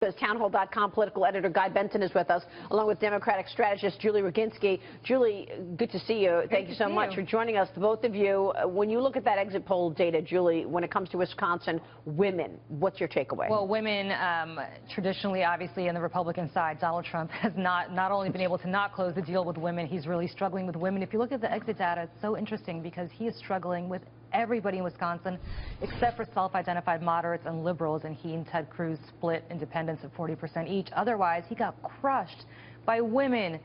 Townhall.com political editor Guy Benson is with us, along with Democratic strategist Julie Roginsky. Julie, good to see you. Thank you so much for joining us, both of you. When you look at that exit poll data, Julie, when it comes to Wisconsin, women, what's your takeaway? Well, women, traditionally, obviously, in the Republican side, Donald Trump has not only been able to not close the deal with women, he's really struggling with women. If you look at the exit data, it's so interesting because he is struggling with everybody in Wisconsin except for self-identified moderates and liberals, and he and Ted Cruz split independents at 40% each. Otherwise, he got crushed by women,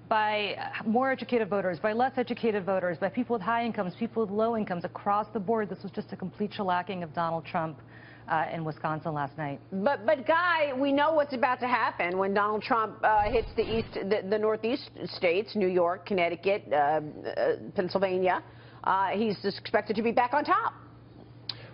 by more educated voters, by less educated voters, by people with high incomes, people with low incomes. Across the board, this was just a complete shellacking of Donald Trump in Wisconsin last night. But Guy, we know what's about to happen when Donald Trump hits the northeast states, New York, Connecticut, Pennsylvania. He's expected to be back on top.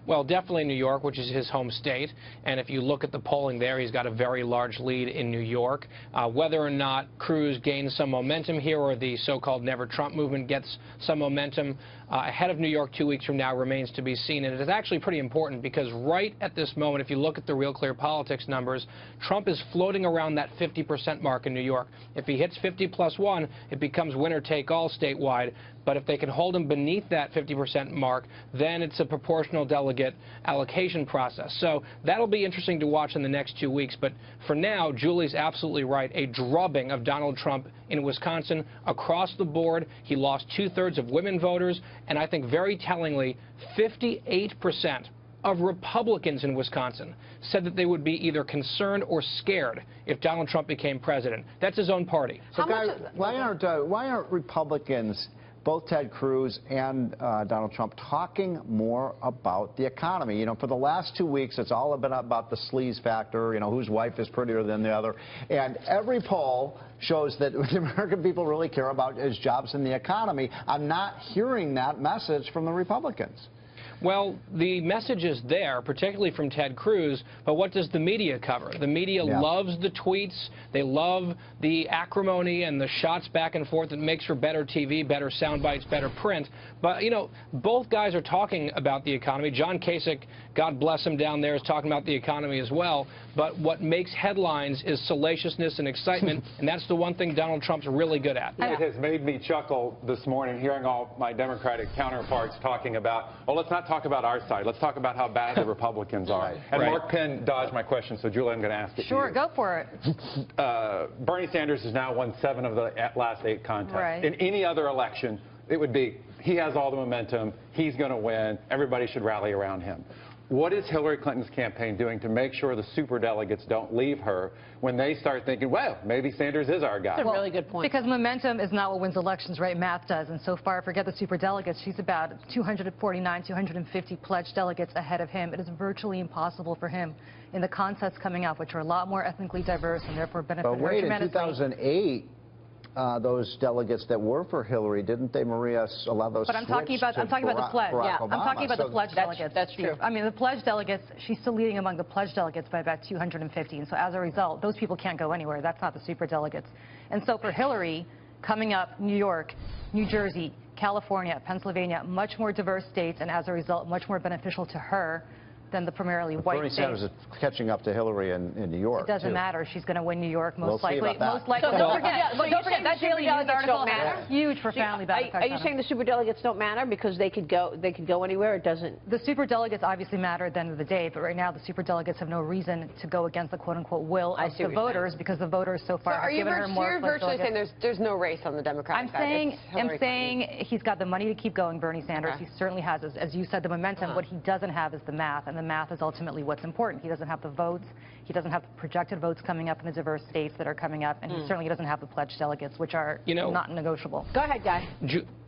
Well, definitely New York, which is his home state. And if you look at the polling there, he's got a very large lead in New York. Whether or not Cruz gains some momentum here or the so-called Never Trump movement gets some momentum ahead of New York 2 weeks from now remains to be seen. And it is actually pretty important because right at this moment, if you look at the Real Clear Politics numbers, Trump is floating around that 50% mark in New York. If he hits 50+1, it becomes winner-take-all statewide. But if they can hold him beneath that 50% mark, then it's a proportional delegate allocation process. So that'll be interesting to watch in the next 2 weeks. But for now, Julie's absolutely right. A drubbing of Donald Trump in Wisconsin across the board. He lost 2/3 of women voters. And I think very tellingly, 58% of Republicans in Wisconsin said that they would be either concerned or scared if Donald Trump became president. That's his own party. So, Guy, why aren't Republicans, both Ted Cruz and Donald Trump, talking more about the economy? You know, for the last 2 weeks, it's all been about the sleaze factor, you know, whose wife is prettier than the other. And every poll shows that the American people really care about is jobs and the economy. I'm not hearing that message from the Republicans. Well, the message is there, particularly from Ted Cruz, but what does the media cover? The media loves the tweets. They love the acrimony and the shots back and forth that makes for better TV, better sound bites, better print. But, you know, both guys are talking about the economy. John Kasich, God bless him down there, is talking about the economy as well. But what makes headlines is salaciousness and excitement, and that's the one thing Donald Trump's really good at. It has made me chuckle this morning hearing all my Democratic counterparts talking about, oh, let's not talk about our side. Let's talk about how bad the Republicans are. And Mark Penn dodged my question, so Julie, I'm going to ask it. Sure, go for it. Bernie Sanders has now won 7 of the last 8 contests. Right. In any other election, it would be, he has all the momentum, he's going to win, everybody should rally around him. What is Hillary Clinton's campaign doing to make sure the superdelegates don't leave her when they start thinking, well, maybe Sanders is our guy? That's a really good point. Because momentum is not what wins elections, right? Math does. And so far, forget the superdelegates. She's about 249, 250 pledged delegates ahead of him. It is virtually impossible for him in the contests coming up, which are a lot more ethnically diverse and therefore benefit her tremendously. But wait, in 2008, those delegates that were for Hillary, didn't they, Maria, allow those? But I'm talking about the pledge. Yeah, I'm talking about the pledge delegates. That's true. I mean, the pledge delegates, she's still leading among the pledge delegates by about 250. And so as a result, those people can't go anywhere. That's not the super delegates. And so for Hillary, coming up, New York, New Jersey, California, Pennsylvania, much more diverse states, and as a result, much more beneficial to her than the primarily white Bernie states. Sanders is catching up to Hillary in New York. It doesn't matter. She's going to win New York most likely. Most likely. So don't forget that Daily News article matter. Huge for family benefits. Are you saying the superdelegates don't matter because they could go anywhere? It doesn't. The superdelegates obviously matter at the end of the day, but right now the superdelegates have no reason to go against the quote-unquote will of the voters because the voters so far have given her more. You're virtually saying there's no race on the Democratic side. I'm saying he's got the money to keep going, Bernie Sanders. He certainly has, as you said, the momentum. What he doesn't have is the math, and the math is ultimately what's important. He doesn't have the votes. He doesn't have the projected votes coming up in the diverse states that are coming up, and he certainly doesn't have the pledged delegates, which are not negotiable. Go ahead, Guy.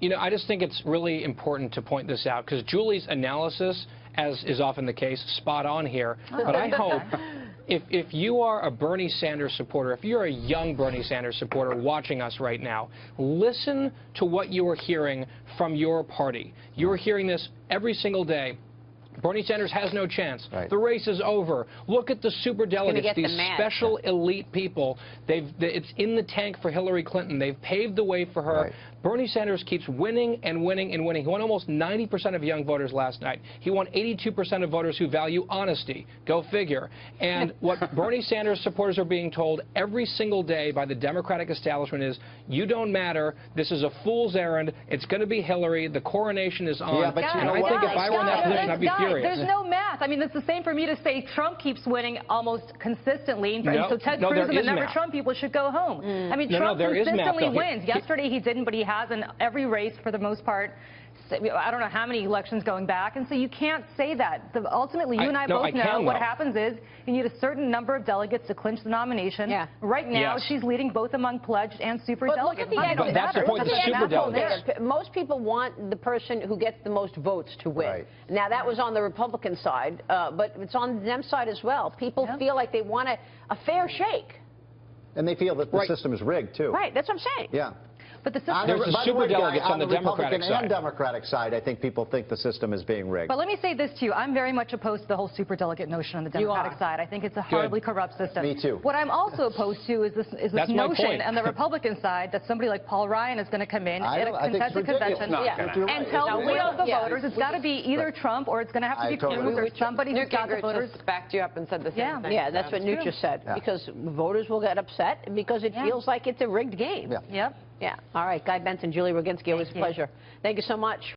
You know, I just think it's really important to point this out because Julie's analysis, as is often the case, spot on here. But I hope if you are a Bernie Sanders supporter, if you're a young Bernie Sanders supporter watching us right now, listen to what you are hearing from your party. You're hearing this every single day Bernie Sanders has no chance. Right. The race is over. Look at the superdelegates, these special elite people. It's in the tank for Hillary Clinton. They've paved the way for her. Right. Bernie Sanders keeps winning and winning and winning. He won almost 90% of young voters last night. He won 82% of voters who value honesty. Go figure. And what Bernie Sanders supporters are being told every single day by the Democratic establishment is, you don't matter. This is a fool's errand. It's going to be Hillary. The coronation is on. Yeah, but you know I what? think if I were in that position, I'd be furious. There's no math. I mean, it's the same for me to say Trump keeps winning almost consistently. And so Ted Cruz and the Never Trump people should go home. I mean, Trump consistently wins. Yesterday he didn't, but he has in every race for the most part. I don't know how many elections going back, and so you can't say that. Ultimately, you and I both know what happens is you need a certain number of delegates to clinch the nomination. Yeah. Right now, she's leading both among pledged and super But look at delegates. the exit. That's the point, the super delegates. Most people want the person who gets the most votes to win. Right. Now, that was on the Republican side, but it's on the Dem side as well. People feel like they want a fair shake. And they feel that the system is rigged, too. Right, that's what I'm saying. Yeah. But the system, There's the superdelegates on the Democratic Republican side. and Democratic side, I think people think the system is being rigged. but let me say this to you. I'm very much opposed to the whole superdelegate notion on the Democratic side. I think it's a horribly corrupt system. Me too. What I'm also opposed to is this notion on the Republican side that somebody like Paul Ryan is going to come in at a contested convention and tell the voters it's got to be either Trump or it's going to have to be Cruz or somebody who's got the voters. Backed you up and said the same thing. Yeah, that's what Newt just said. Because voters will get upset because it feels like it's a rigged game. Yep. Yeah. All right, Guy Benson, Julie Roginsky, always a pleasure. Thank you so much.